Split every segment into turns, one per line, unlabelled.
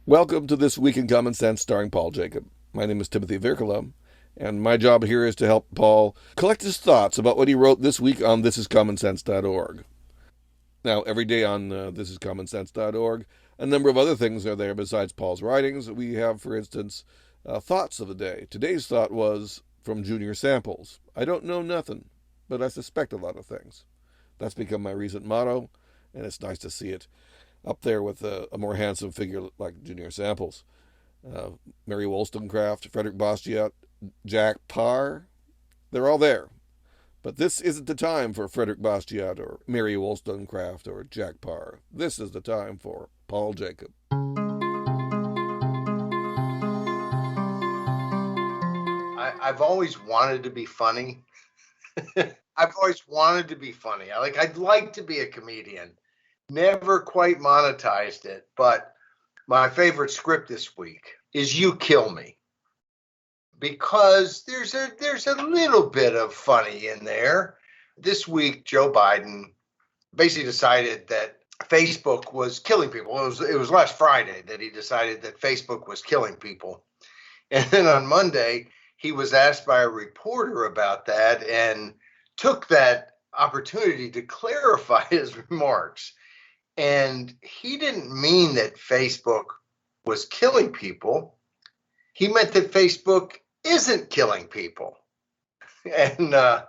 Welcome to This Week in Common Sense starring Paul Jacob. My name is Timothy Virkala, and my job here is to help Paul collect his thoughts about what he wrote this week on thisiscommonsense.org. Now, every day on thisiscommonsense.org, a number of other things are there besides Paul's writings. We have, for instance, thoughts of the day. Today's thought was from Junior Samples. I don't know nothing, but I suspect a lot of things. That's become my recent motto, and it's nice to see it up there with a more handsome figure like Junior Samples. Mary Wollstonecraft, Frederick Bastiat, Jack Parr, they're all there. But this isn't the time for Frederick Bastiat or Mary Wollstonecraft or Jack Parr. This is the time for Paul Jacob.
I've always wanted to be funny. I've always wanted to be funny. I'd like to be a comedian. Never quite monetized it, but my favorite script this week is "You Kill Me," because there's a little bit of funny in there. This week, Joe Biden basically decided that Facebook was killing people. It was last Friday that he decided that Facebook was killing people. And then on Monday, he was asked by a reporter about that and took that opportunity to clarify his remarks. And he didn't mean that Facebook was killing people. He meant that Facebook isn't killing people. And, so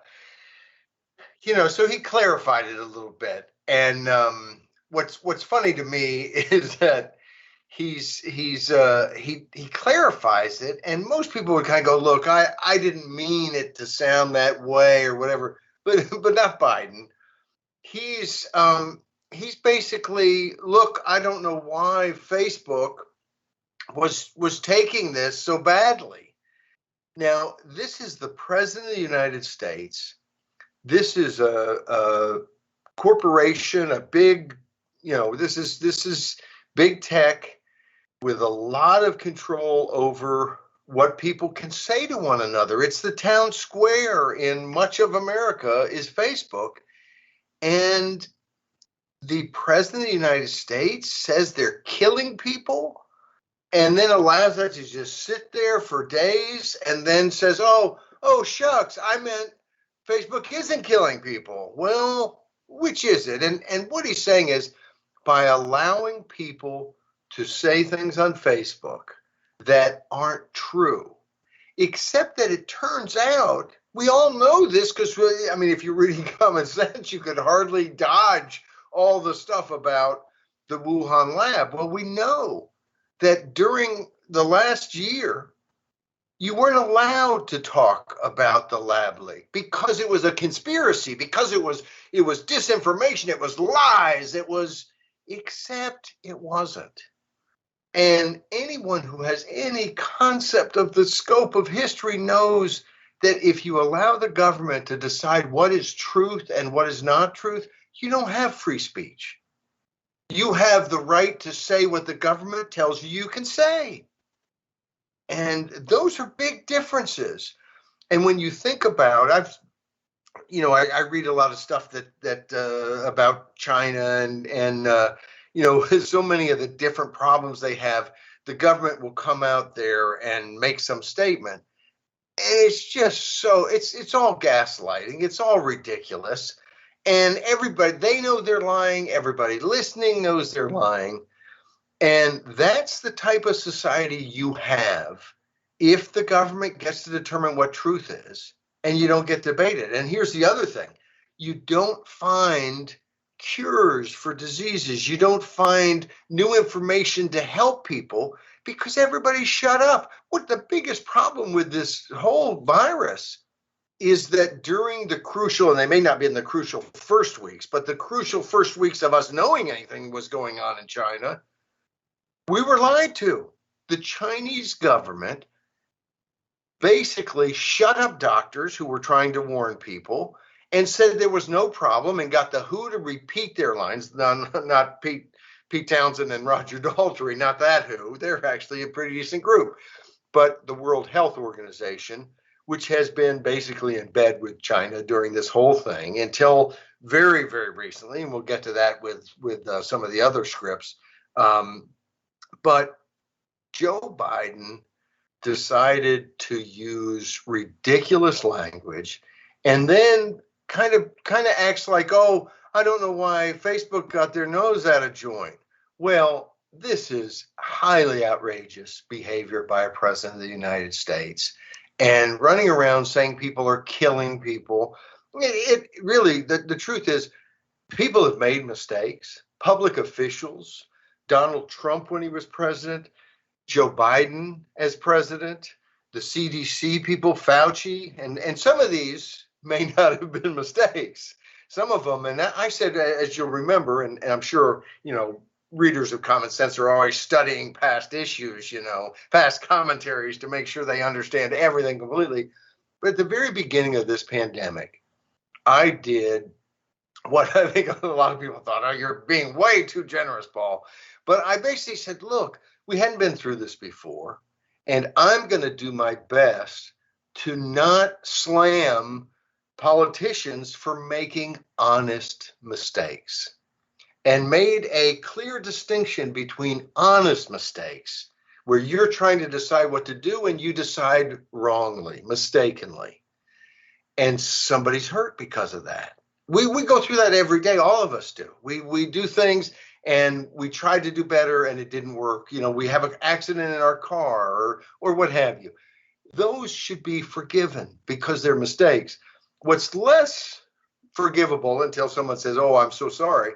he clarified it a little bit. And what's funny to me is that he clarifies it, and most people would kind of go, look, I didn't mean it to sound that way or whatever, but not Biden. He's basically, look, I don't know why Facebook was taking this so badly. Now, this is the president of the United States. This is a corporation, a big, this is big tech with a lot of control over what people can say to one another. It's the town square in much of America is Facebook. And the president of the United States says they're killing people and then allows that to just sit there for days and then says, oh, shucks, I meant Facebook isn't killing people. Well, which is it? And what he's saying is by allowing people to say things on Facebook that aren't true, except that it turns out, we all know this because, if you're reading Common Sense, you could hardly dodge all the stuff about the Wuhan lab. Well, we know that during the last year, you weren't allowed to talk about the lab leak because it was a conspiracy, because it was disinformation, it was lies, except it wasn't. And anyone who has any concept of the scope of history knows that if you allow the government to decide what is truth and what is not truth, you don't have free speech. You have the right to say what the government tells you can say. And those are big differences. And when you think about, I read a lot of stuff that about China and so many of the different problems they have. The government will come out there and make some statement, and it's just it's all gaslighting. It's all ridiculous, and everybody, they know they're lying. Everybody listening knows they're lying, and that's the type of society you have if the government gets to determine what truth is, and you don't get debated. And here's the other thing: you don't find cures for diseases. You don't find new information to help people because everybody's shut up. What the biggest problem with this whole virus is that during the crucial, and they may not be in the crucial first weeks, but the crucial first weeks of us knowing anything was going on in China, we were lied to. The Chinese government basically shut up doctors who were trying to warn people and said there was no problem, and got the WHO to repeat their lines. Not Pete Townsend and Roger Daltrey, not that WHO. They're actually a pretty decent group. But the World Health Organization, which has been basically in bed with China during this whole thing until very, very recently, and we'll get to that with some of the other scripts. But Joe Biden decided to use ridiculous language and then kind of acts like, oh, I don't know why Facebook got their nose out of joint. Well, this is highly outrageous behavior by a president of the United States, and running around saying people are killing people. It really, the truth is, people have made mistakes. Public officials, Donald Trump when he was president, Joe Biden as president, the CDC people, Fauci, and some of these may not have been mistakes. Some of them, and I said, as you'll remember, and I'm sure, readers of Common Sense are always studying past issues, past commentaries to make sure they understand everything completely. But at the very beginning of this pandemic, I did what I think a lot of people thought, oh, you're being way too generous, Paul. But I basically said, look, we hadn't been through this before, and I'm going to do my best to not slam politicians for making honest mistakes, and made a clear distinction between honest mistakes, where you're trying to decide what to do and you decide wrongly, mistakenly, and somebody's hurt because of that. We go through that every day. All of us do. We do things and we tried to do better and it didn't work. We have an accident in our car or what have you. Those should be forgiven because they're mistakes. What's less forgivable until someone says, oh, I'm so sorry,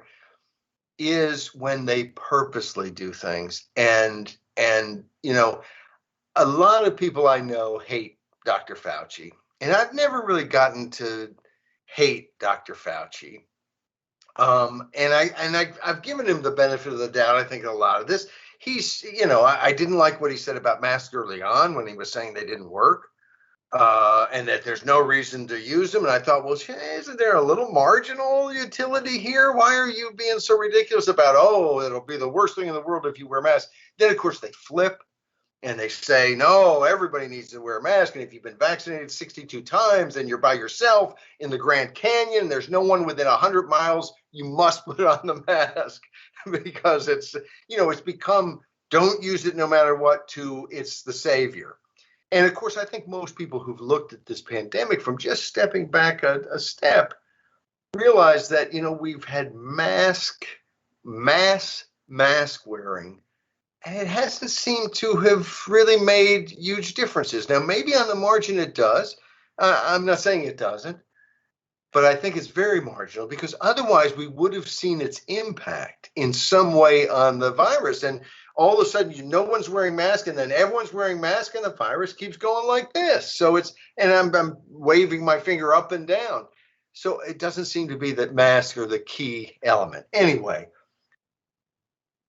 is when they purposely do things. And a lot of people I know hate Dr. Fauci. And I've never really gotten to hate Dr. Fauci. I've given him the benefit of the doubt. I think a lot of this, I didn't like what he said about masks early on when he was saying they didn't work, and that there's no reason to use them. And I thought, well, isn't there a little marginal utility here? Why are you being so ridiculous about, oh, it'll be the worst thing in the world if you wear masks? Then, of course, they flip. And they say, no, everybody needs to wear a mask. And if you've been vaccinated 62 times and you're by yourself in the Grand Canyon, there's no one within 100 miles, you must put on the mask because it's become, don't use it no matter what, to it's the savior. And of course, I think most people who've looked at this pandemic from just stepping back a step realize that, we've had mass mask wearing. And it hasn't seemed to have really made huge differences. Now, maybe on the margin it does. I'm not saying it doesn't, but I think it's very marginal because otherwise we would have seen its impact in some way on the virus. And all of a sudden, no one's wearing masks, and then everyone's wearing masks, and the virus keeps going like this. So I'm waving my finger up and down. So it doesn't seem to be that masks are the key element. Anyway,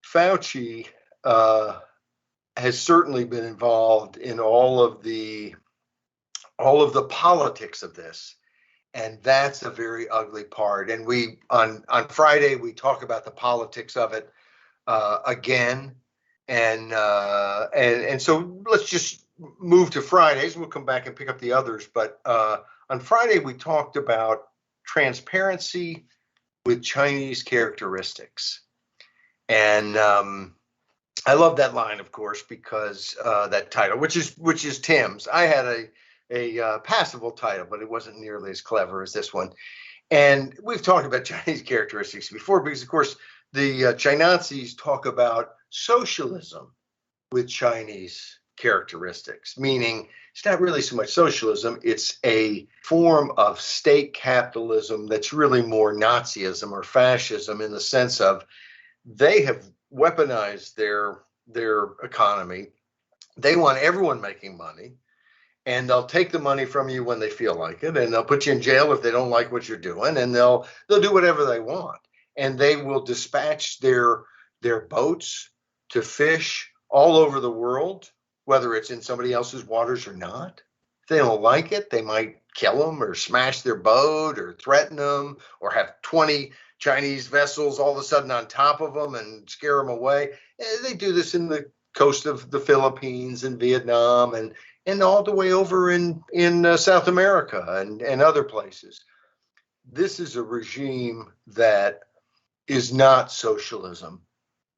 Fauci has certainly been involved in all of the politics of this, and that's a very ugly part. And we on Friday we talk about the politics of it again, and so let's just move to Fridays. We'll come back and pick up the others. But on Friday we talked about transparency with Chinese characteristics. And I love that line, of course, because that title, which is Tim's. I had a passable title, but it wasn't nearly as clever as this one. And we've talked about Chinese characteristics before because, of course, the Chinazis talk about socialism with Chinese characteristics, meaning it's not really so much socialism. It's a form of state capitalism that's really more Nazism or fascism in the sense of they have weaponized their economy. They want everyone making money, and they'll take the money from you when they feel like it, and they'll put you in jail if they don't like what you're doing, and they'll do whatever they want. And they will dispatch their boats to fish all over the world, whether it's in somebody else's waters or not. If they don't like it, they might kill them or smash their boat or threaten them or have 20 Chinese vessels all of a sudden on top of them and scare them away. They do this in the coast of the Philippines and Vietnam and all the way over in South America and other places. This is a regime that is not socialism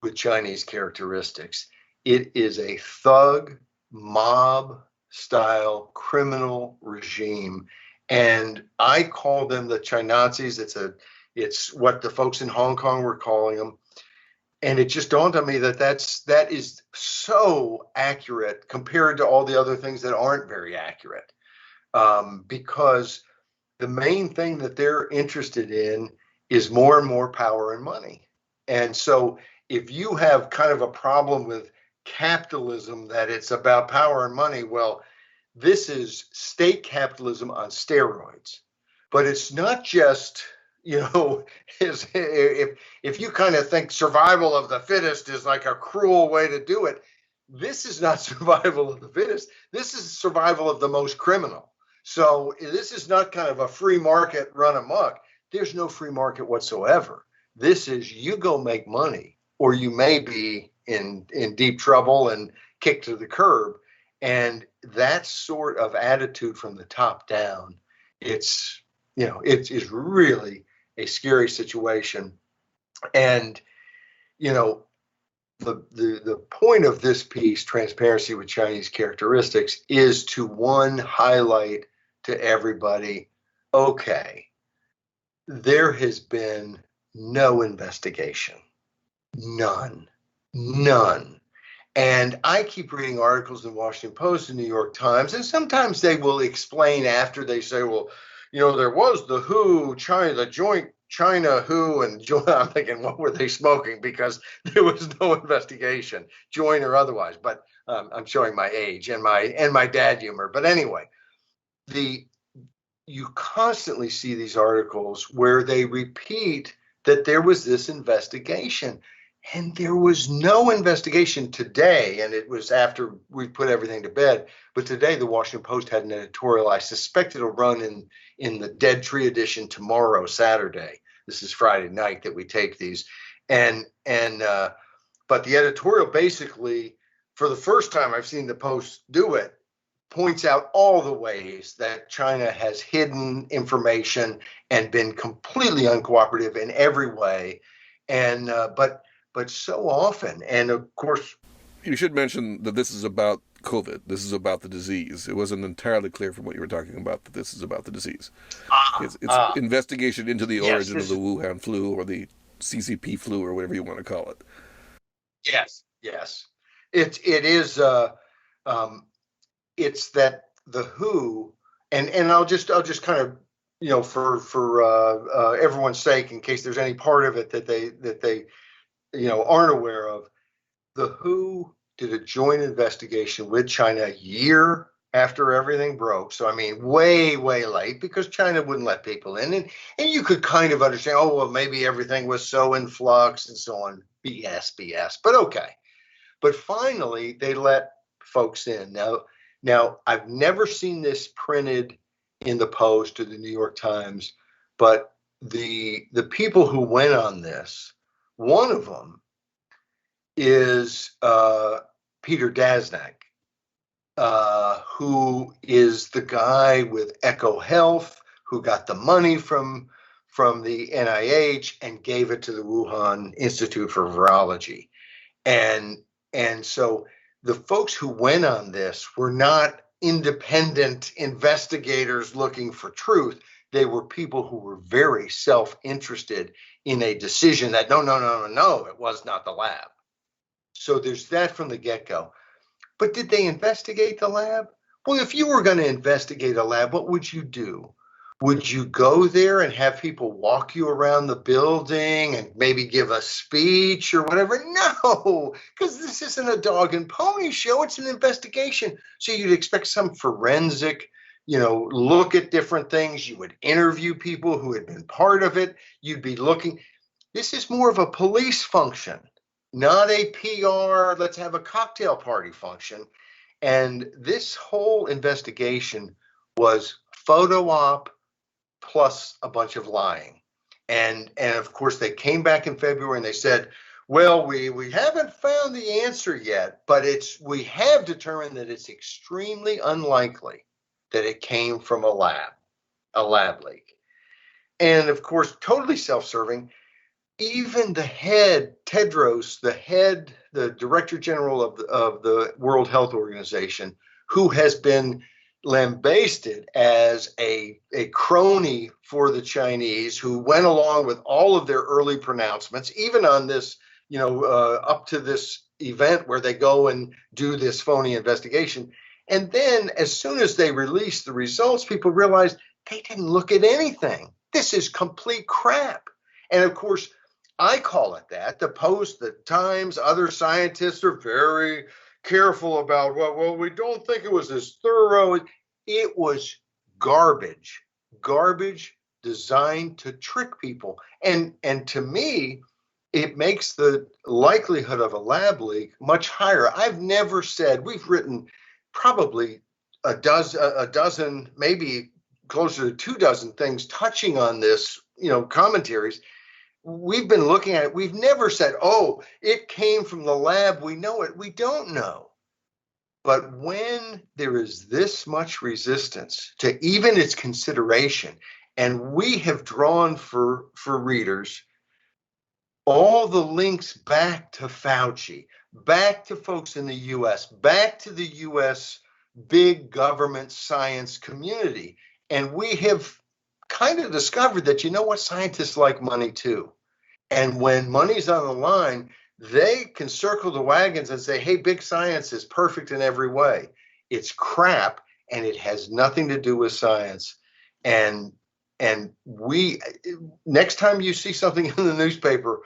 with Chinese characteristics. It is a thug, mob style criminal regime. And I call them the Chinazis. It's what the folks in Hong Kong were calling them. And it just dawned on me that that is so accurate compared to all the other things that aren't very accurate. Because the main thing that they're interested in is more and more power and money. And so if you have kind of a problem with capitalism, that it's about power and money, well, this is state capitalism on steroids. But it's not just, if you kind of think survival of the fittest is like a cruel way to do it, this is not survival of the fittest. This is survival of the most criminal. So this is not kind of a free market run amok. There's no free market whatsoever. This is you go make money, or you may be in deep trouble and kicked to the curb. And that sort of attitude from the top down, it's really a scary situation. And the point of this piece, Transparency with Chinese Characteristics, is to highlight to everybody, okay, there has been no investigation. None. And I keep reading articles in the Washington Post and New York Times, and sometimes they will explain after they say, well, there was the WHO, China, the joint China WHO, and I'm thinking, what were they smoking? Because there was no investigation, joint or otherwise. But I'm showing my age and my dad humor. But anyway, you constantly see these articles where they repeat that there was this investigation. And there was no investigation today, and it was after we put everything to bed. But today, the Washington Post had an editorial. I suspect it'll run in the Dead Tree edition tomorrow, Saturday. This is Friday night that we take these, but the editorial basically, for the first time I've seen the Post do it, points out all the ways that China has hidden information and been completely uncooperative in every way, and but so often, and of course,
You should mention that this is about COVID. This is about the disease. It wasn't entirely clear from what you were talking about that this is about the disease. It's investigation into the
yes,
origin of the Wuhan flu or the CCP flu or whatever you want to call it.
Yes, it is. It's that the WHO, and I'll just kind of, for everyone's sake, in case there's any part of it that they aren't aware of, the WHO did a joint investigation with China a year after everything broke. So, I mean, way late, because China wouldn't let people in. And you could kind of understand, oh, well, maybe everything was so in flux and so on. BS. But okay. But finally, they let folks in. Now, I've never seen this printed in the Post or the New York Times, but the people who went on this, one of them is Peter Daszak, who is the guy with Echo Health, who got the money from the NIH and gave it to the Wuhan Institute for Virology. And so the folks who went on this were not independent investigators looking for truth. They were people who were very self-interested in a decision that no, it was not the lab. So there's that from the get-go. But did they investigate the lab? Well, if you were going to investigate a lab, what would you do? Would you go there and have people walk you around the building and maybe give a speech or whatever? No, because this isn't a dog and pony show. It's an investigation. So you'd expect some forensic, look at different things. You would interview people who had been part of it. You'd be looking. This is more of a police function, not a PR, let's have a cocktail party function. And this whole investigation was photo op plus a bunch of lying. And of course, they came back in February and they said, well, we haven't found the answer yet, but we have determined that it's extremely unlikely that it came from a lab leak. And of course, totally self-serving. even the head, Tedros, the director general of the World Health Organization, who has been lambasted as a crony for the Chinese, who went along with all of their early pronouncements, even on this, up to this event where they go and do this phony investigation. And then as soon as they released the results, people realized they didn't look at anything. This is complete crap. And of course, I call it that. The Post, the Times, other scientists are very careful about, well, we don't think it was as thorough. It was garbage, garbage designed to trick people. And to me, it makes the likelihood of a lab leak much higher. I've never said, we've written probably a dozen, maybe closer to 24 things touching on this, commentaries. We've been looking at it. We've never said, oh, it came from the lab. We know it. We don't know. But when there is this much resistance to even its consideration, and we have drawn for readers all the links back to Fauci, back to folks in the US, back to the US big government science community. And we have kind of discovered that, scientists like money too. And when money's on the line, they can circle the wagons and say, hey, big science is perfect in every way. It's crap, and it has nothing to do with science. And we, next time you see something in the newspaper,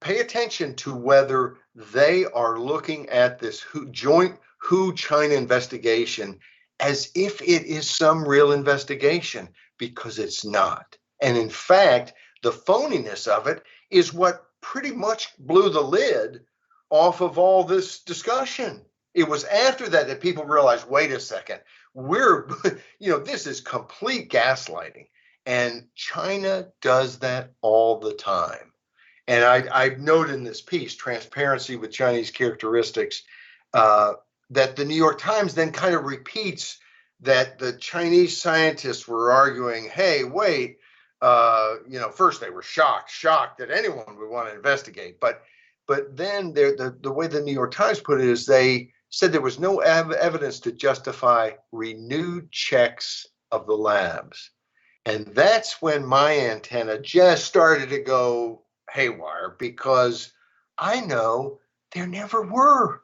pay attention to whether they are looking at this joint WHO-China investigation as if it is some real investigation, because it's not. And in fact, the phoniness of it is what pretty much blew the lid off of all this discussion. It was after that people realized, wait a second, this is complete gaslighting. And China does that all the time. And I note in this piece, Transparency with Chinese Characteristics, that the New York Times then kind of repeats that the Chinese scientists were arguing, hey, wait, first they were shocked that anyone would want to investigate. But then the way the New York Times put it is they said there was no evidence to justify renewed checks of the labs. And that's when my antenna just started to go haywire, because I know there never were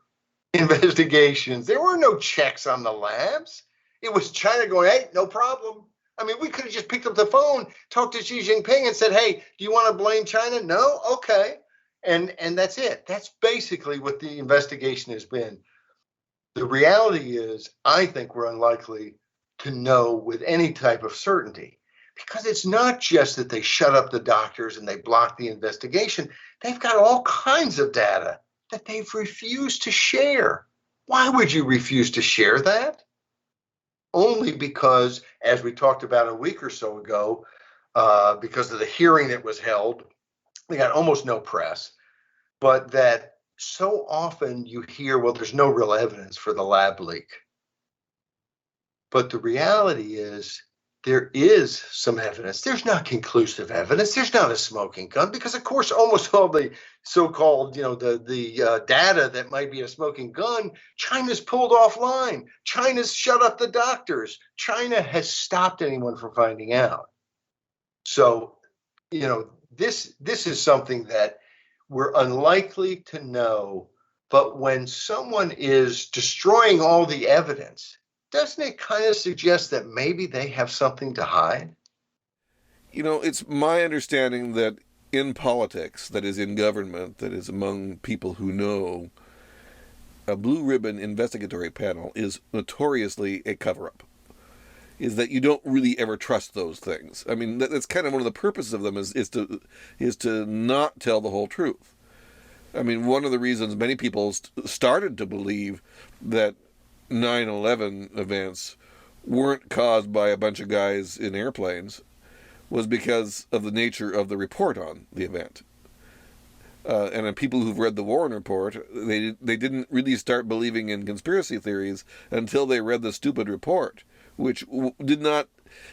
investigations. There were no checks on the labs. It was China going, hey, no problem. I mean, we could have just picked up the phone, talked to Xi Jinping and said, hey, do you want to blame China? No? Okay. And that's it. That's basically what the investigation has been. The reality is, I think we're unlikely to know with any type of certainty, because it's not just that they shut up the doctors and they block the investigation. They've got all kinds of data that they've refused to share. Why would you refuse to share that? Only because, as we talked about a week or so ago, because of the hearing that was held, we got almost no press, but that so often you hear, well, there's no real evidence for the lab leak. But the reality is, there is some evidence. There's not conclusive evidence. There's not a smoking gun, because, of course, almost all the so-called, the data that might be a smoking gun, China's pulled offline. China's shut up the doctors. China has stopped anyone from finding out. So, this is something that we're unlikely to know. But when someone is destroying all the evidence, doesn't it kind of suggest that maybe they have something to hide?
It's my understanding that in politics, that is in government, that is among people who know, a blue ribbon investigatory panel is notoriously a cover-up. Is that you don't really ever trust those things. I mean, that's kind of one of the purposes of them is to not tell the whole truth. I mean, one of the reasons many people started to believe that 9/11 events weren't caused by a bunch of guys in airplanes was because of the nature of the report on the event. And people who've read the Warren Report, they didn't really start believing in conspiracy theories until they read the stupid report, which did not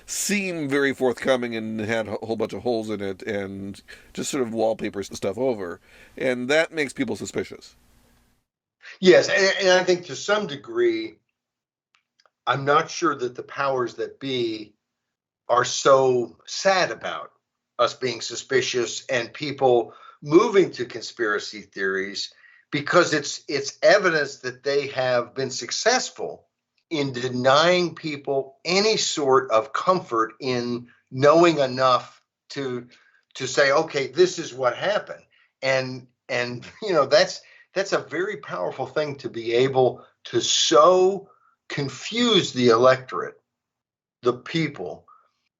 seem very forthcoming and had a whole bunch of holes in it and just sort of wallpapers stuff over. And that makes people suspicious.
Yes, and I think to some degree, I'm not sure that the powers that be are so sad about us being suspicious and people moving to conspiracy theories, because it's evidence that they have been successful in denying people any sort of comfort in knowing enough to say, okay, this is what happened. And that's a very powerful thing, to be able to so confuse the electorate, the people,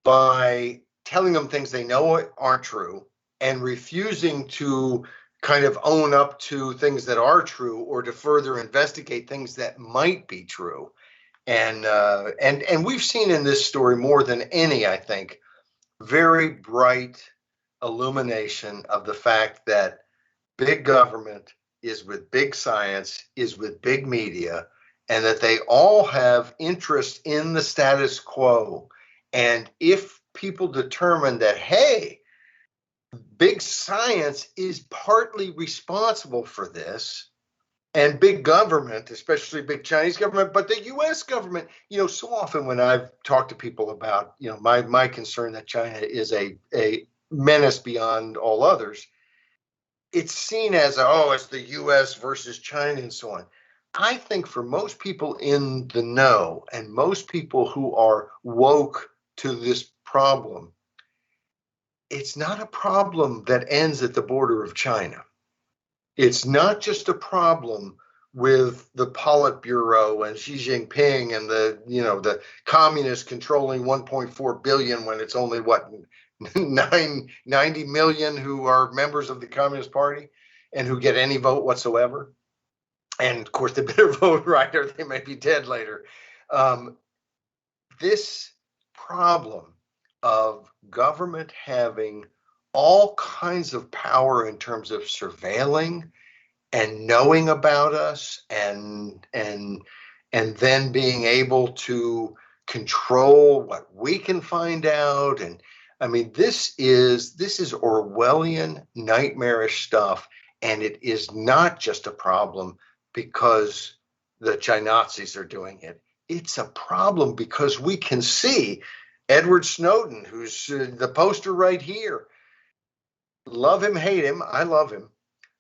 by telling them things they know aren't true and refusing to kind of own up to things that are true, or to further investigate things that might be true. And we've seen in this story more than any, I think, very bright illumination of the fact that big government is with big science, is with big media, and that they all have interest in the status quo. And if people determine that, hey, big science is partly responsible for this, and big government, especially big Chinese government, but the US government, so often when I've talked to people about, my concern that China is a menace beyond all others, it's seen as, oh, it's the US versus China and so on. I think for most people in the know and most people who are woke to this problem, it's not a problem that ends at the border of China. It's not just a problem with the Politburo and Xi Jinping and the communists controlling 1.4 billion when it's only what 90 million who are members of the Communist Party and who get any vote whatsoever. And of course, they better vote right or they may be dead later. This problem of government having all kinds of power in terms of surveilling and knowing about us, and then being able to control what we can find out. And I mean, this is Orwellian, nightmarish stuff, and it is not just a problem because the Chinazis are doing it. It's a problem because we can see Edward Snowden, who's the poster right here. Love him, hate him, I love him.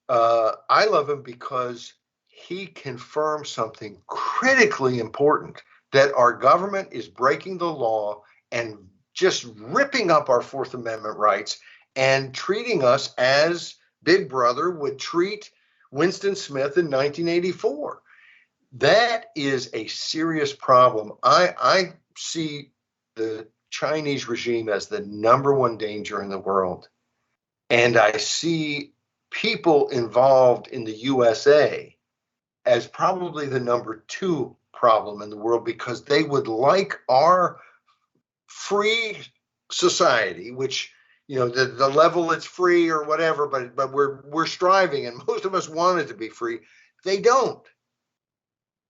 I love him because he confirms something critically important, that our government is breaking the law and just ripping up our Fourth Amendment rights and treating us as Big Brother would treat Winston Smith in 1984. That is a serious problem. I see the Chinese regime as the number one danger in the world. And I see people involved in the USA as probably the number two problem in the world, because they would like our free society, which, the level it's free or whatever, but we're striving, and most of us want it to be free. They don't.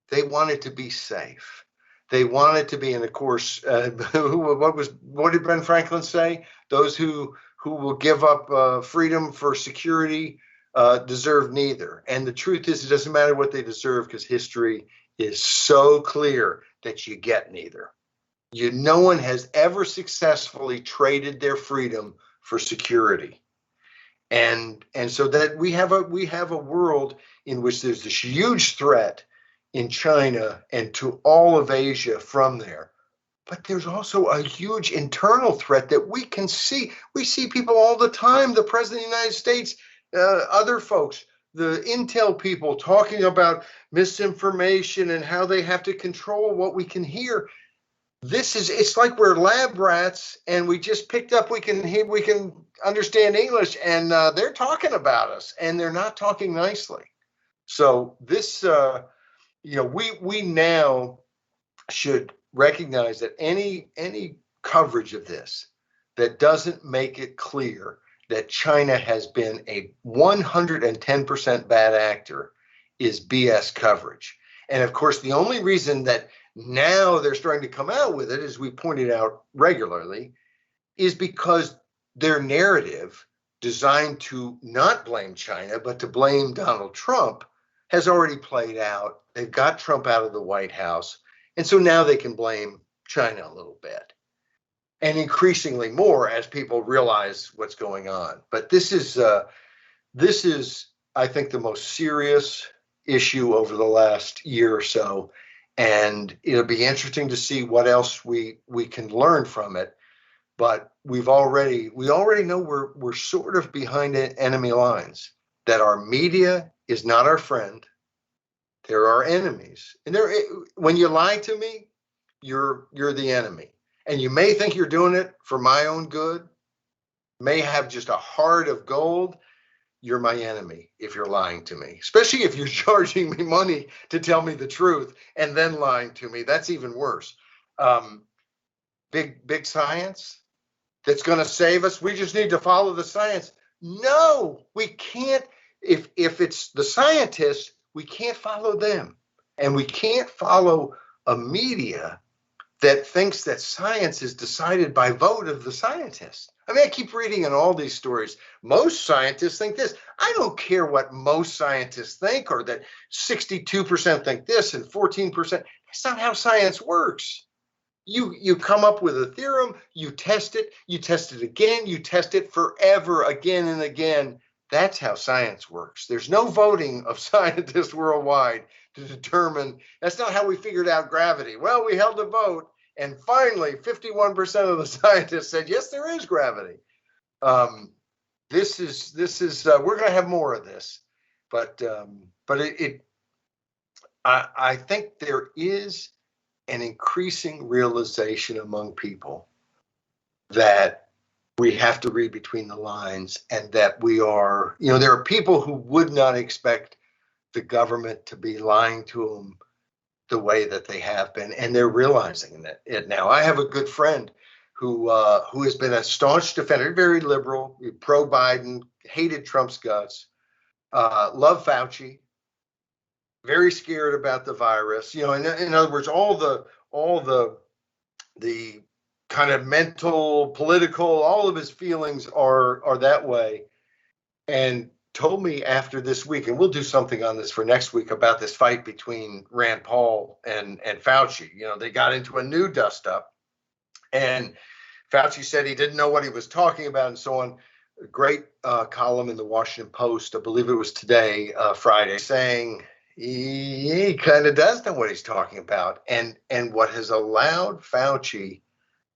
They want it to be safe. They want it to be, and of course, what did Ben Franklin say? Those who will give up freedom for security deserve neither. And the truth is, it doesn't matter what they deserve, because history is so clear that you get neither. No one has ever successfully traded their freedom for security. And so that we have a world in which there's this huge threat in China and to all of Asia from there. But there's also a huge internal threat that we can see. We see people all the time, the President of the United States, other folks, the intel people talking about misinformation and how they have to control what we can hear. It's like we're lab rats and we just picked up, we can understand English, and they're talking about us, and they're not talking nicely. So this, we now should recognize that any coverage of this that doesn't make it clear that China has been a 110% bad actor is BS coverage. And of course, the only reason that now they're starting to come out with it, as we pointed out regularly, is because their narrative, designed to not blame China, but to blame Donald Trump, has already played out. They've got Trump out of the White House. And so now they can blame China a little bit, and increasingly more as people realize what's going on. But this is, I think, the most serious issue over the last year or so, and it'll be interesting to see what else we can learn from it. But we already know we're sort of behind enemy lines. That our media is not our friend; they're our enemies. And when you lie to me, you're the enemy. And you may think you're doing it for my own good, may have just a heart of gold. You're my enemy if you're lying to me, especially if you're charging me money to tell me the truth and then lying to me. That's even worse. Big science that's going to save us. We just need to follow the science. No, we can't. If it's the scientists, we can't follow them. And we can't follow a media that thinks that science is decided by vote of the scientists. I mean, I keep reading in all these stories. Most scientists think this. I don't care what most scientists think, or that 62% think this and 14%. That's not how science works. You come up with a theorem, you test it again, you test it forever, again and again. That's how science works. There's no voting of scientists worldwide to determine. That's not how we figured out gravity. Well, we held a vote, and finally 51% of the scientists said, yes, there is gravity. This is we're going to have more of this, but I think there is an increasing realization among people that we have to read between the lines, and that we are, there are people who would not expect the government to be lying to them the way that they have been, and they're realizing it now. I have a good friend who has been a staunch defender, very liberal, pro-Biden, hated Trump's guts, loved Fauci, very scared about the virus. In other words, all the kind of mental, political, all of his feelings are that way. And told me after this week, and we'll do something on this for next week, about this fight between Rand Paul and Fauci. They got into a new dust up, and Fauci said he didn't know what he was talking about and so on. A great column in the Washington Post, I believe it was today, Friday, saying he kind of does know what he's talking about. And what has allowed Fauci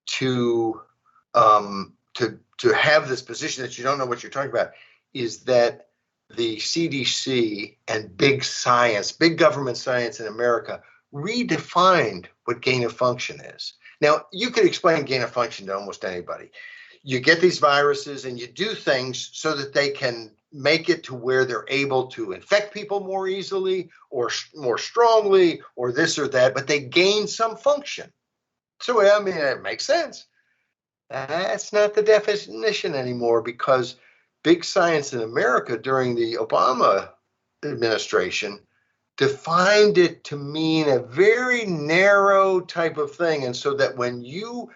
to have this position that you don't know what you're talking about is that the CDC and big science, big government science in America redefined what gain of function is. Now, you could explain gain of function to almost anybody. You get these viruses and you do things so that they can make it to where they're able to infect people more easily or more strongly or this or that, but they gain some function. So, I mean, it makes sense. That's not the definition anymore, because big science in America during the Obama administration defined it to mean a very narrow type of thing. And so that when you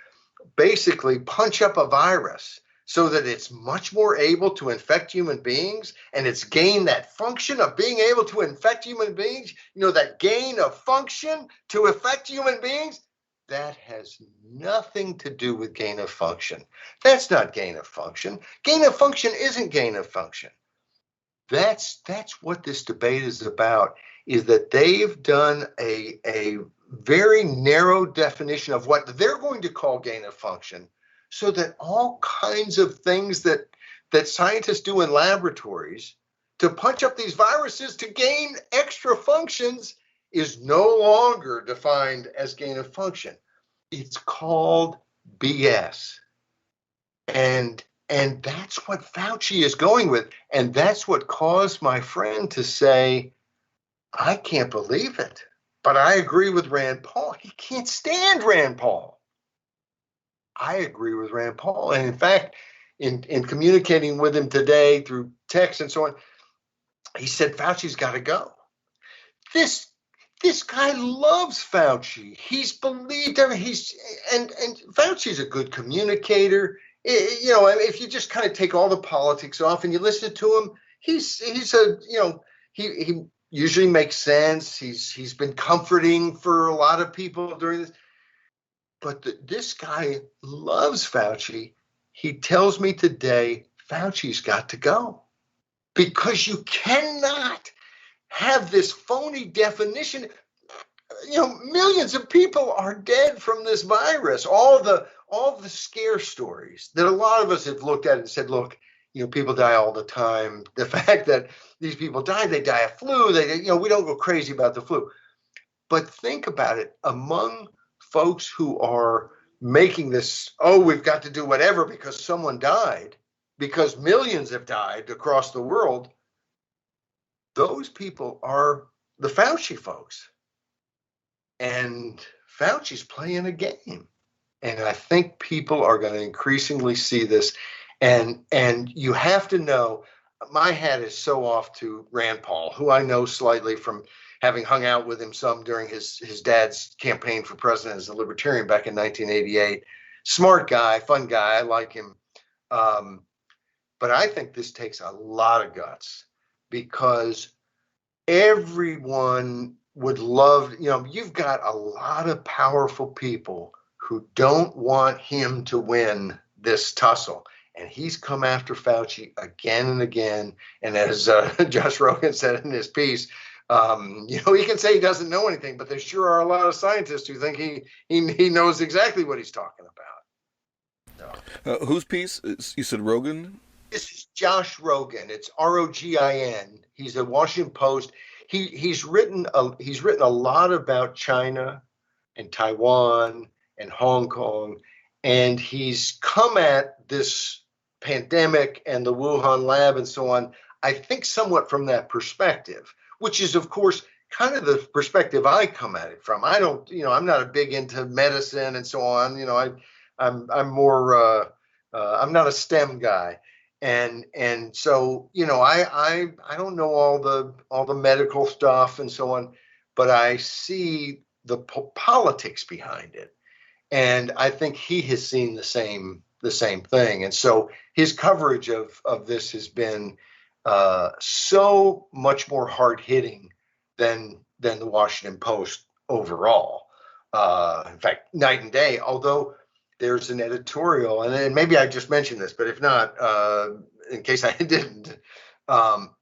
basically punch up a virus so that it's much more able to infect human beings, and it's gained that function of being able to infect human beings, that gain of function to affect human beings, that has nothing to do with gain of function. That's not gain of function. Gain of function isn't gain of function. That's what this debate is about, is that they've done a very narrow definition of what they're going to call gain of function, so that all kinds of things that scientists do in laboratories to punch up these viruses to gain extra functions is no longer defined as gain of function. It's called BS. And that's what Fauci is going with. And that's what caused my friend to say, I can't believe it, but I agree with Rand Paul. He can't stand Rand Paul. I agree with Rand Paul. And in fact, in communicating with him today through text and so on, he said, Fauci's got to go. This This guy loves Fauci. He's believed him. And Fauci's a good communicator. If you just kind of take all the politics off and you listen to him, he's a he usually makes sense. He's been comforting for a lot of people during this. But this guy loves Fauci. He tells me today Fauci's got to go because you cannot have this phony definition. Millions of people are dead from this virus. All the scare stories that a lot of us have looked at and said, look, people die all the time. The fact that these people die, they die of flu. We don't go crazy about the flu. But think about it. Among folks who are making this, we've got to do whatever because someone died, because millions have died across the world, those people are the Fauci folks. And Fauci's playing a game. And I think people are going to increasingly see this. And you have to know, my hat is so off to Rand Paul, who I know slightly from having hung out with him some during his dad's campaign for president as a libertarian back in 1988. Smart guy, fun guy. I like him. But I think this takes a lot of guts because everyone would love, you've got a lot of powerful people who don't want him to win this tussle. And he's come after Fauci again and again. And as Josh Rogan said in his piece, he can say he doesn't know anything, but there sure are a lot of scientists who think he knows exactly what he's talking about.
So. Whose piece? You said Rogan?
This is Josh Rogan. It's Rogin. He's a Washington Post. He's written a lot about China and Taiwan and Hong Kong, and he's come at this pandemic and the Wuhan lab and so on, I think somewhat from that perspective, which is of course kind of the perspective I come at it from. I don't, I'm not a big into medicine and so on. I'm more I'm not a STEM guy. And so, I don't know all the medical stuff and so on, but I see the politics behind it. And I think he has seen the same thing. And so his coverage of this has been so much more hard hitting than the Washington Post overall. In fact, night and day, although there's an editorial, and maybe I just mentioned this, but if not, in case I didn't,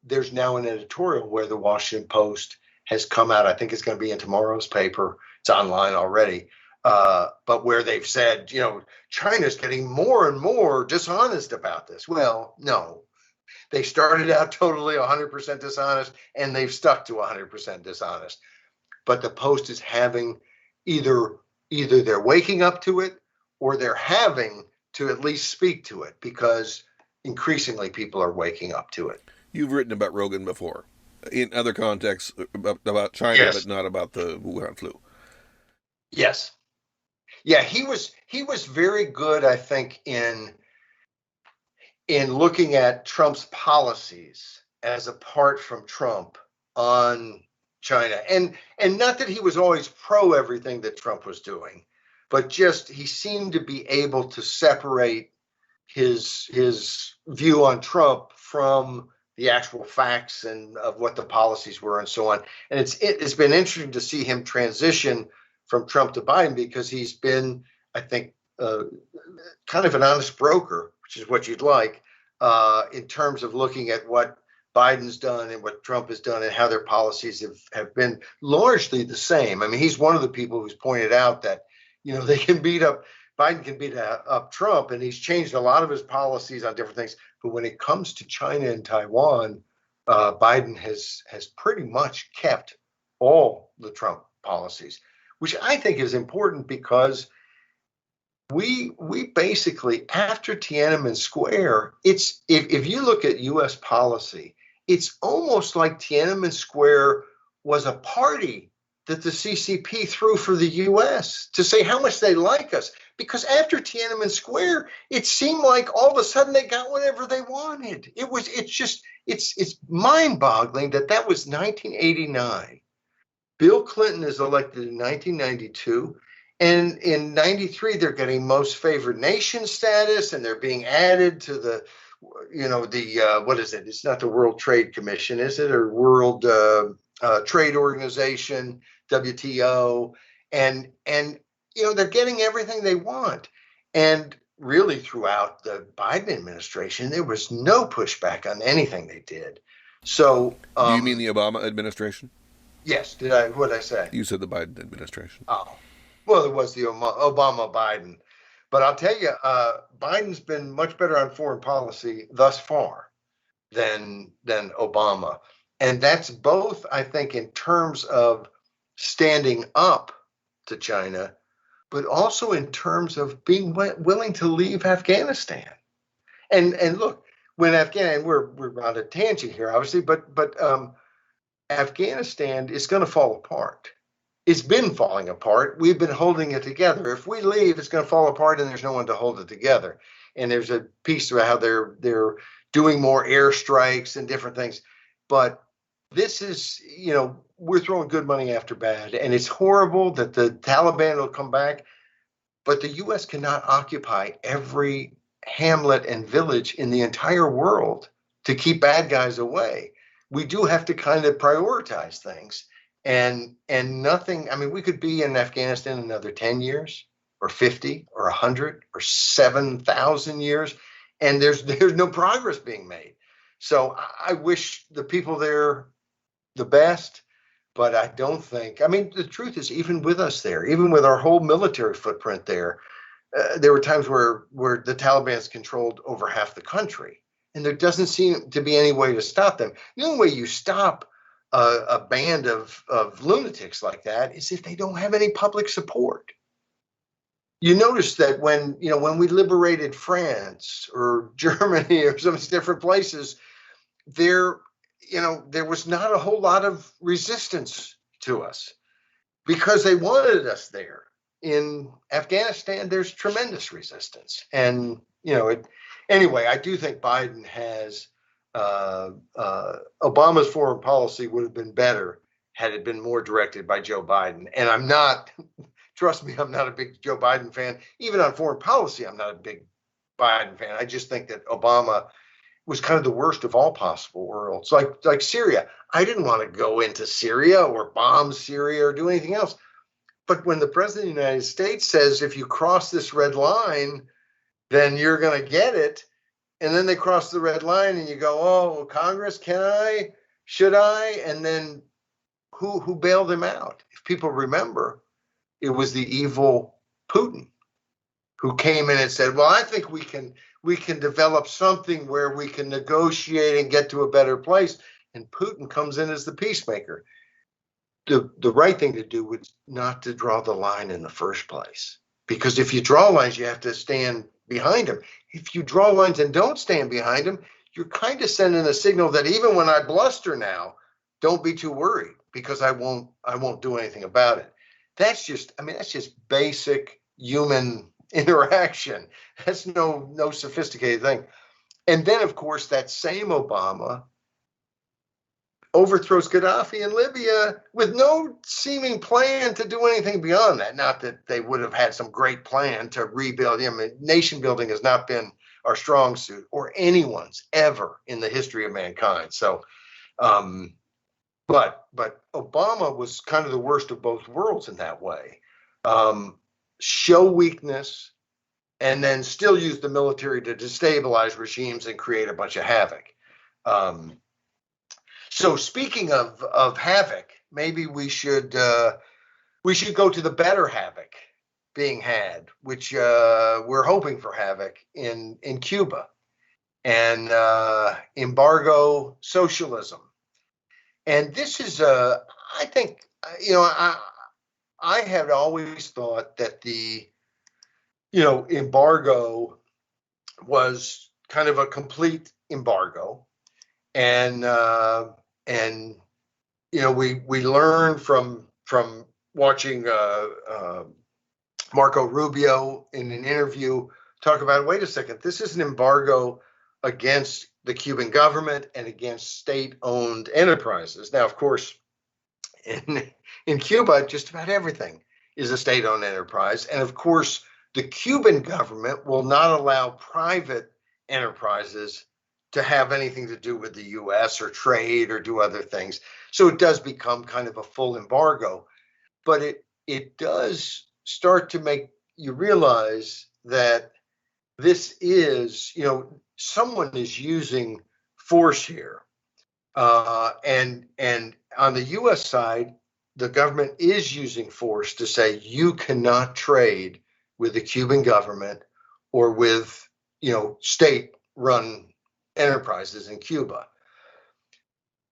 there's now an editorial where the Washington Post has come out. I think it's going to be in tomorrow's paper. It's online already. But where they've said, China's getting more and more dishonest about this. Well, no, they started out totally 100% dishonest, and they've stuck to 100% dishonest. But the Post is having either they're waking up to it, or they're having to at least speak to it, because increasingly people are waking up to it.
You've written about Rogan before, in other contexts, about China, yes, but not about the Wuhan flu.
Yes. Yeah, he was very good, I think, in looking at Trump's policies as apart from Trump on China. And not that he was always pro everything that Trump was doing, but just he seemed to be able to separate his view on Trump from the actual facts and of what the policies were and so on. And it's been interesting to see him transition from Trump to Biden, because he's been, I think, kind of an honest broker, which is what you'd like, in terms of looking at what Biden's done and what Trump has done and how their policies have been largely the same. I mean, he's one of the people who's pointed out that, they can Biden can beat up Trump, and he's changed a lot of his policies on different things. But when it comes to China and Taiwan, Biden has pretty much kept all the Trump policies, which I think is important, because we basically, after Tiananmen Square, it's if you look at U.S. policy, it's almost like Tiananmen Square was a party that the CCP threw for the U.S. to say how much they like us. Because after Tiananmen Square, it seemed like all of a sudden they got whatever they wanted. It's mind-boggling that was 1989. Bill Clinton is elected in 1992. And in 93, they're getting most favored nation status, and they're being added to what is it? It's not the World Trade Commission, is it? Or World Trade Organization, WTO. And they're getting everything they want. And really, throughout the Biden administration, there was no pushback on anything they did. So,
Do you mean the Obama administration?
yes, what did I say?
You said the Biden administration.
Oh, well, it was the Obama Biden. But I'll tell you, Biden's been much better on foreign policy thus far than Obama. And that's both, I think, in terms of standing up to China, but also in terms of being willing to leave Afghanistan. And look, when Afghanistan, we're on a tangent here, obviously, but Afghanistan is going to fall apart. It's been falling apart. We've been holding it together. If we leave, it's going to fall apart, and there's no one to hold it together. And there's a piece about how they're doing more airstrikes and different things. But this is, we're throwing good money after bad, and it's horrible that the Taliban will come back. But the U.S. cannot occupy every hamlet and village in the entire world to keep bad guys away. We do have to kind of prioritize things. And nothing, I mean, we could be in Afghanistan another 10 years or 50 or 100 or 7,000 years, and there's no progress being made. So I wish the people there the best, but I don't think, I mean, the truth is, even with us there, even with our whole military footprint there, there were times where the Taliban's controlled over half the country, and there doesn't seem to be any way to stop them. The only way you stop a band of lunatics like that is if they don't have any public support. You notice that when we liberated France or Germany or some different places, there was not a whole lot of resistance to us because they wanted us there. In Afghanistan, there's tremendous resistance. And, anyway, I do think Biden has Obama's foreign policy would have been better had it been more directed by Joe Biden. And I'm not, trust me, I'm not a big Joe Biden fan. Even on foreign policy, I'm not a big Biden fan. I just think that Obama was kind of the worst of all possible worlds. Like Syria. I didn't want to go into Syria or bomb Syria or do anything else. But when the president of the United States says, if you cross this red line, then you're going to get it. And then they cross the red line and you go, oh, Congress, can I? Should I? And then who bailed him out? If people remember, it was the evil Putin who came in and said, well, I think we can develop something where we can negotiate and get to a better place. And Putin comes in as the peacemaker. The right thing to do was not to draw the line in the first place. Because if you draw lines, you have to stand behind them. If you draw lines and don't stand behind them, you're kind of sending a signal that even when I bluster now, don't be too worried because I won't do anything about it. That's just basic human interaction. That's no sophisticated thing. And then, of course, that same Obama overthrows Gaddafi in Libya with no seeming plan to do anything beyond that. Not that they would have had some great plan to rebuild. Nation building has not been our strong suit or anyone's ever in the history of mankind. So, but Obama was kind of the worst of both worlds in that way. Show weakness and then still use the military to destabilize regimes and create a bunch of havoc. So speaking of havoc, maybe we should go to the better havoc being had, which we're hoping for havoc in Cuba and embargo socialism. And this is I think I had always thought that the embargo was kind of a complete embargo. And we learned from watching Marco Rubio in an interview talk about, wait a second, this is an embargo against the Cuban government and against state-owned enterprises. Now, of course, In Cuba, just about everything is a state-owned enterprise. And of course, the Cuban government will not allow private enterprises to have anything to do with the US or trade or do other things. So it does become kind of a full embargo. But it does start to make you realize that this is, someone is using force here. And on the U.S. side, the government is using force to say you cannot trade with the Cuban government or with, state-run enterprises in Cuba.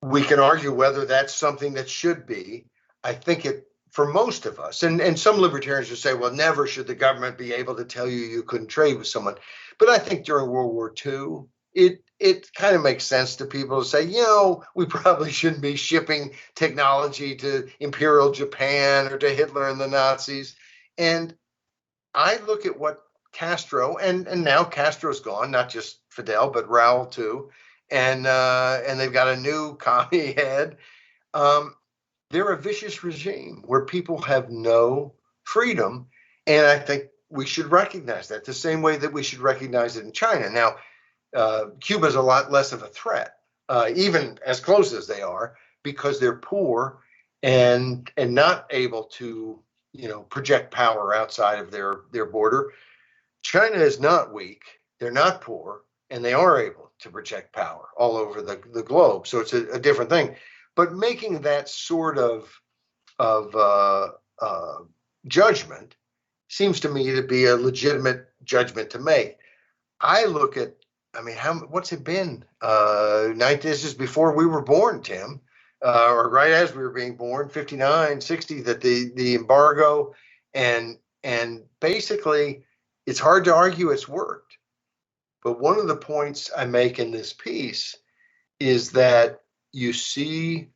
We can argue whether that's something that should be. I think it, for most of us, and some libertarians will say, well, never should the government be able to tell you couldn't trade with someone. But I think during World War II, it kind of makes sense to people to say, we probably shouldn't be shipping technology to Imperial Japan or to Hitler and the Nazis. And I look at what Castro, and now Castro's gone, not just Fidel, but Raul too, and they've got a new commie head. They're a vicious regime where people have no freedom, and I think we should recognize that the same way that we should recognize it in China. Now, Cuba's a lot less of a threat, even as close as they are, because they're poor and not able to, project power outside of their border. China is not weak; they're not poor, and they are able to project power all over the globe. So it's a different thing. But making that sort of judgment seems to me to be a legitimate judgment to make. I look at, what's it been? This is before we were born, Tim, or right as we were being born, 59, 60, that the embargo, and basically it's hard to argue it's worked. But one of the points I make in this piece is that you see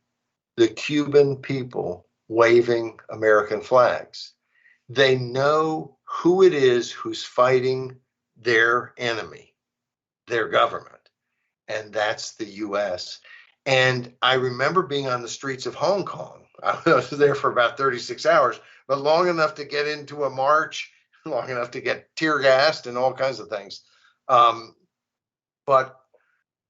the Cuban people waving American flags. They know who it is who's fighting their enemy, their government, and that's the US. And I remember being on the streets of Hong Kong. I was there for about 36 hours, but long enough to get into a march, long enough to get tear gassed and all kinds of things. But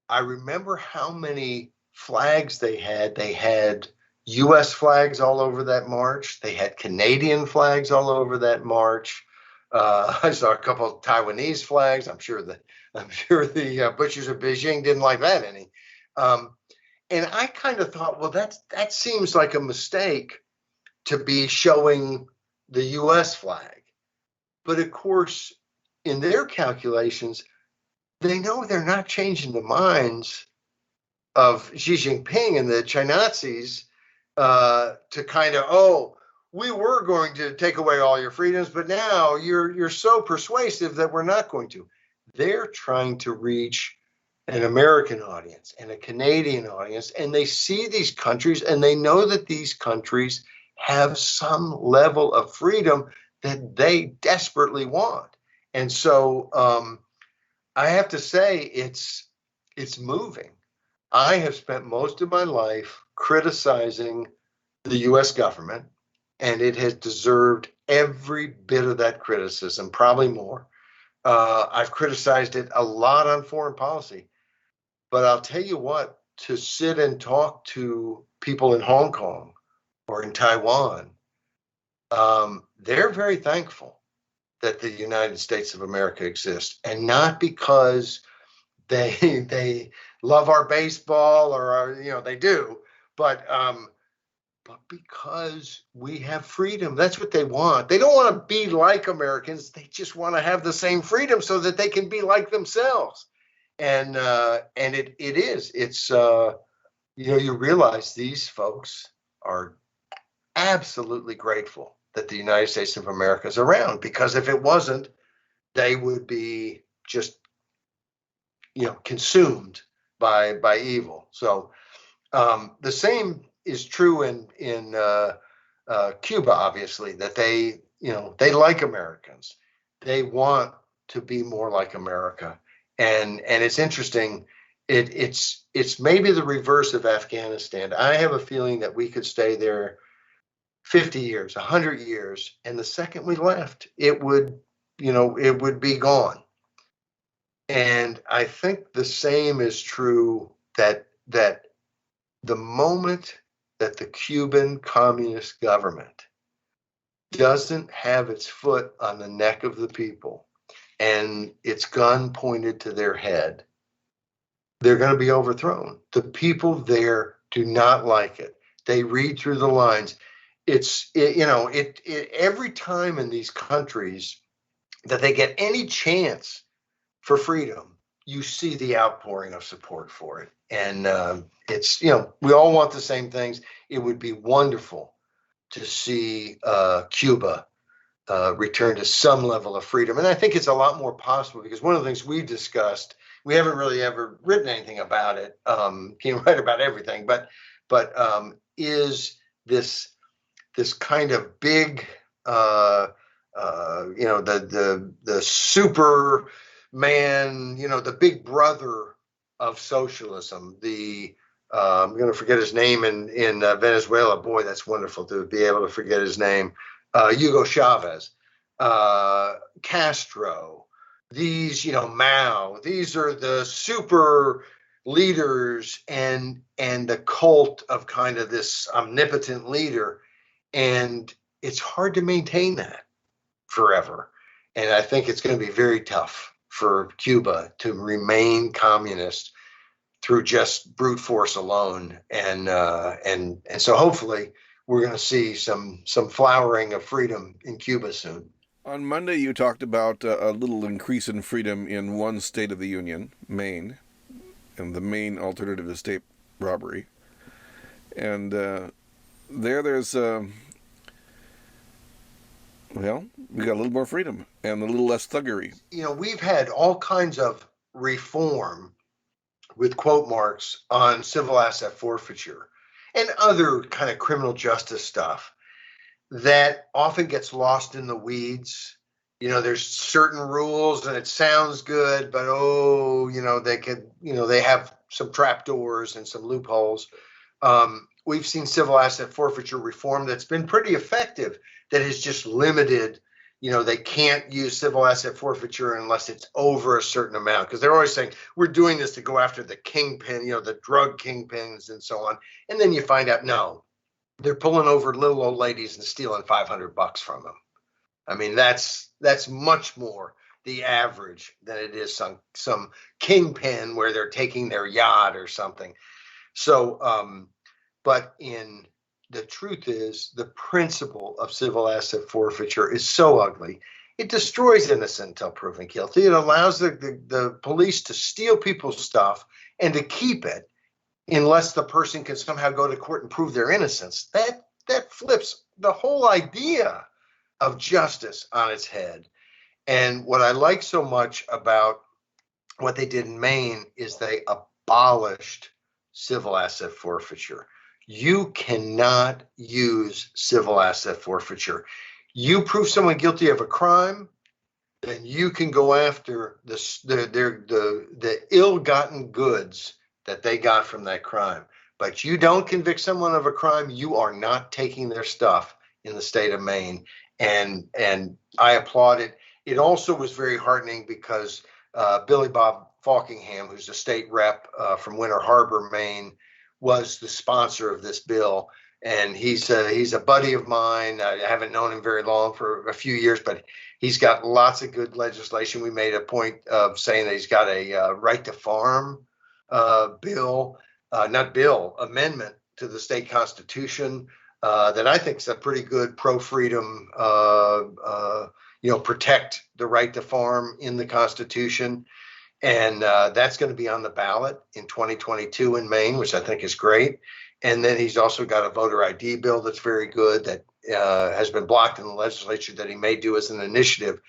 I remember how many flags they had. They had US flags all over that march. They had Canadian flags all over that march. I saw a couple of Taiwanese flags. I'm sure the butchers of Beijing didn't like that any. And I kind of thought, well, that seems like a mistake to be showing the US flag. But of course, in their calculations, they know they're not changing the minds of Xi Jinping and the Chinazis to kind of, we were going to take away all your freedoms, but now you're so persuasive that we're not going to. They're trying to reach an American audience and a Canadian audience, and they see these countries and they know that these countries have some level of freedom that they desperately want. And so I have to say it's moving. I have spent most of my life criticizing the US government, and it has deserved every bit of that criticism, probably more. I've criticized it a lot on foreign policy, but I'll tell you what, to sit and talk to people in Hong Kong or in Taiwan, they're very thankful that the United States of America exists, and not because they love our baseball or they do, but because we have freedom. That's what they want. They don't want to be like Americans. They just want to have the same freedom so that they can be like themselves. And it's you realize these folks are absolutely grateful that the United States of America is around, because if it wasn't, they would be just consumed by evil. So the same is true in Cuba, obviously, that they like Americans. They want to be more like America. And it's interesting, It's maybe the reverse of Afghanistan. I have a feeling that we could stay there 50 years, 100 years, and the second we left, it would be gone. And I think the same is true that the moment that the Cuban Communist government doesn't have its foot on the neck of the people and its gun pointed to their head, they're going to be overthrown. The people there do not like it. They read through the lines. Every time in these countries that they get any chance for freedom, you see the outpouring of support for it. And we all want the same things. It would be wonderful to see Cuba return to some level of freedom. And I think it's a lot more possible because one of the things we've discussed, we haven't really ever written anything about it. Can't write about everything, but is this kind of big, the Superman, the big brother of socialism. I'm going to forget his name in Venezuela. Boy, that's wonderful to be able to forget his name. Hugo Chavez, Castro, Mao. These are the super leaders and the cult of kind of this omnipotent leader. And it's hard to maintain that forever. And I think it's going to be very tough for Cuba to remain communist through just brute force alone. And so hopefully we're going to see some flowering of freedom in Cuba soon.
On Monday, you talked about a little increase in freedom in one state of the Union, Maine, and the Maine alternative to state robbery. And there's we got a little more freedom and a little less thuggery.
We've had all kinds of reform with quote marks on civil asset forfeiture and other kind of criminal justice stuff that often gets lost in the weeds. There's certain rules and it sounds good, but they have some trapdoors and some loopholes. We've seen civil asset forfeiture reform that's been pretty effective, that has just limited, they can't use civil asset forfeiture unless it's over a certain amount, because they're always saying, we're doing this to go after the kingpin, the drug kingpins and so on. And then you find out, no, they're pulling over little old ladies and stealing $500 from them. I mean, that's much more the average than it is some kingpin where they're taking their yacht or something. So, but the truth is, the principle of civil asset forfeiture is so ugly. It destroys innocent until proven guilty. It allows the police to steal people's stuff and to keep it unless the person can somehow go to court and prove their innocence. That flips the whole idea of justice on its head. And what I like so much about what they did in Maine is they abolished civil asset forfeiture. You cannot use civil asset forfeiture. You prove someone guilty of a crime, then you can go after the ill-gotten goods that they got from that crime. But you don't convict someone of a crime, you are not taking their stuff in the state of Maine. And I applaud it. It also was very heartening because Billy Bob Falkingham, who's a state rep from Winter Harbor, Maine, was the sponsor of this bill. And he's a buddy of mine. I haven't known him very long, for a few years, but he's got lots of good legislation. We made a point of saying that he's got a right to farm amendment to the state constitution that I think is a pretty good pro-freedom, protect the right to farm in the Constitution. And that's going to be on the ballot in 2022 in Maine, which I think is great. And then he's also got a voter ID bill that's very good that has been blocked in the legislature that he may do as an initiative.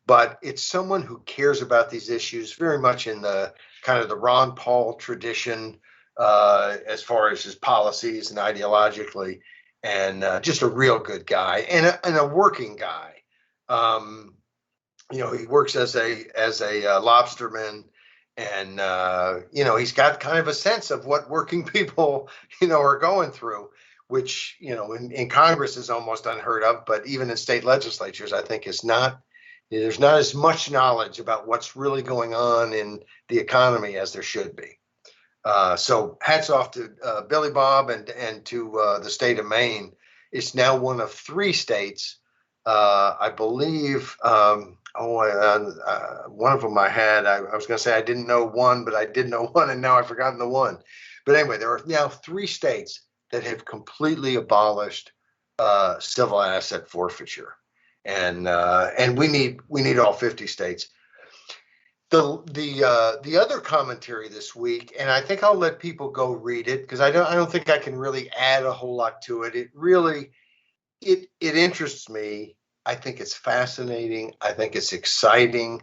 But it's someone who cares about these issues very much in the kind of the Ron Paul tradition as far as his policies and ideologically, and just a real good guy and a working guy. He works as a lobsterman, And he's got kind of a sense of what working people are going through, which in Congress is almost unheard of, but even in state legislatures I think is not. There's not as much knowledge about what's really going on in the economy as there should be. So hats off to Billy Bob and to the state of Maine. It's now one of 3 states, I believe. One of them I was going to say I didn't know one, but I did know one, and now I've forgotten the one. But anyway, there are now 3 states that have completely abolished civil asset forfeiture, and we need all 50 states. The other commentary this week, and I think I'll let people go read it because I don't think I can really add a whole lot to it. It really it interests me. I think it's fascinating. I think it's exciting.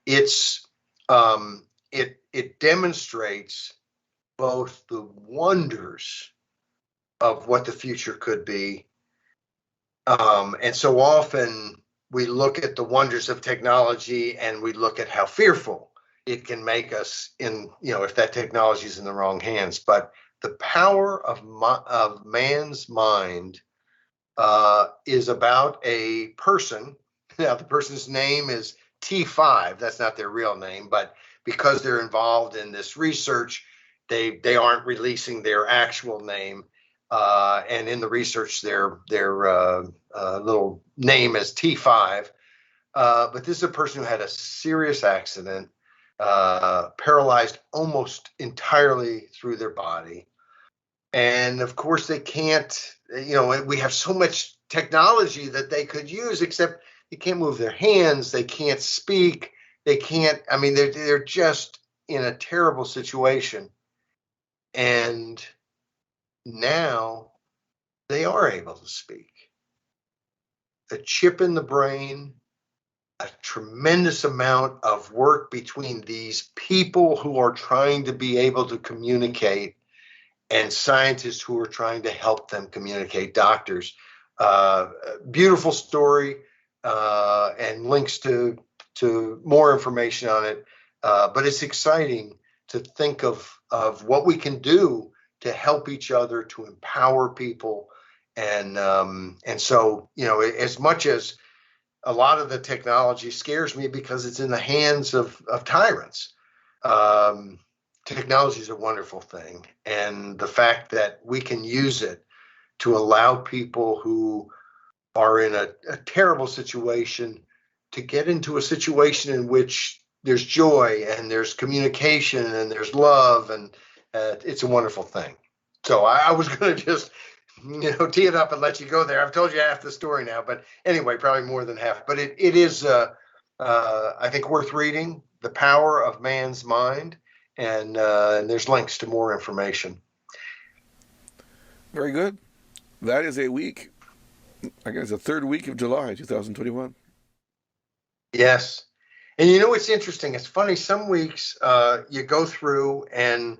It's it demonstrates both the wonders of what the future could be, and so often we look at the wonders of technology and we look at how fearful it can make us if that technology is in the wrong hands. But the power of man's mind is about a person. Now, the person's name is T5. That's not their real name, but because they're involved in this research, they aren't releasing their actual name. And in the research, their little name is T5. But this is a person who had a serious accident, paralyzed almost entirely through their body. And of course, they can't, we have so much technology that they could use, except they can't move their hands, they can't speak, they can't, they're just in a terrible situation. And now they are able to speak. A chip in the brain, a tremendous amount of work between these people who are trying to be able to communicate and scientists who are trying to help them communicate, doctors. Beautiful story, and links to more information on it. But it's exciting to think of what we can do to help each other, to empower people. And so, as much as a lot of the technology scares me because it's in the hands of tyrants, technology is a wonderful thing. And the fact that we can use it to allow people who are in a terrible situation to get into a situation in which there's joy and there's communication and there's love, and it's a wonderful thing. So I was going to just tee it up and let you go there. I've told you half the story now, but anyway, probably more than half. But it is I think worth reading. The Power of Man's Mind, and there's links to more information.
Very good. That is a week. I guess the 3rd week of July, 2021.
Yes. And it's interesting. It's funny. Some weeks you go through and,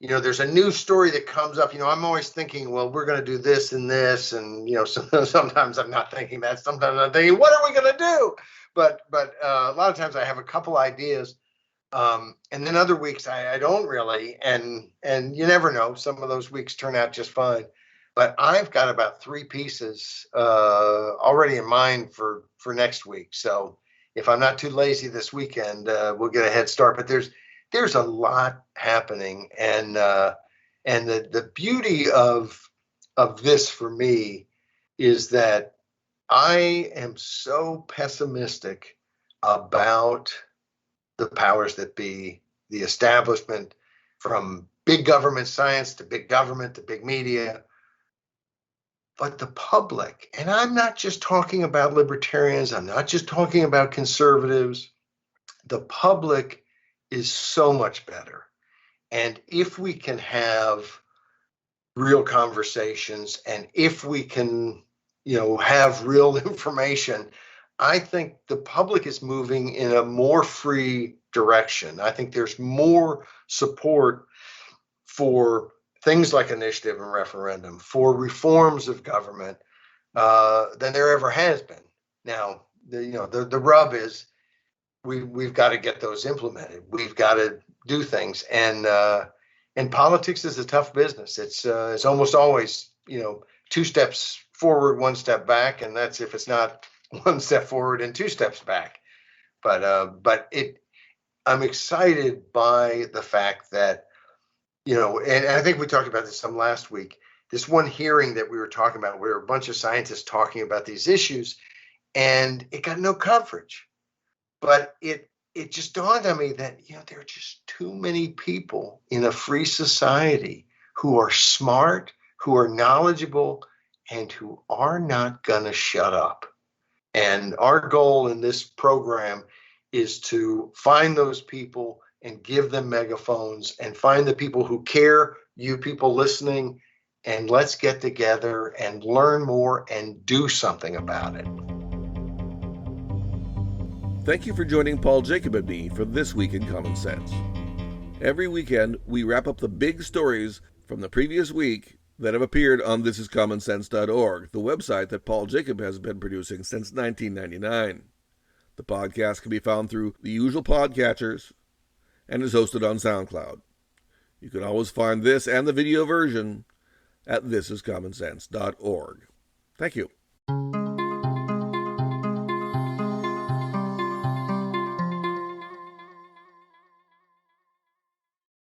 there's a new story that comes up. I'm always thinking, well, we're going to do this and this. And, sometimes I'm not thinking that. Sometimes I'm thinking, what are we going to do? But a lot of times I have a couple ideas. And then other weeks I don't really. And you never know. Some of those weeks turn out just fine. But I've got about 3 pieces already in mind for next week. So if I'm not too lazy this weekend, we'll get a head start. But there's a lot happening, and the beauty of this for me is that I am so pessimistic about the powers that be, the establishment, from big government science to big government to big media. But the public, and I'm not just talking about libertarians, I'm not just talking about conservatives, the public is so much better. And if we can have real conversations, and if we can, have real information, I think the public is moving in a more free direction. I think there's more support for things like initiative and referendum, for reforms of government, than there ever has been. Now, the rub is we've got to get those implemented. We've got to do things. And politics is a tough business. It's almost always, two steps forward, one step back, and that's if it's not one step forward and two steps back. But I'm excited by the fact that, and I think we talked about this some last week. This one hearing that we were talking about, where a bunch of scientists talking about these issues, and it got no coverage. But it just dawned on me that, there are just too many people in a free society who are smart, who are knowledgeable, and who are not going to shut up. And our goal in this program is to find those people and give them megaphones, and find the people who care, you people listening, and let's get together and learn more and do something about it.
Thank you for joining Paul Jacob and me for This Week in Common Sense. Every weekend, we wrap up the big stories from the previous week that have appeared on thisiscommonsense.org, the website that Paul Jacob has been producing since 1999. The podcast can be found through the usual podcatchers and is hosted on SoundCloud. You can always find this and the video version at thisiscommonsense.org. Thank you.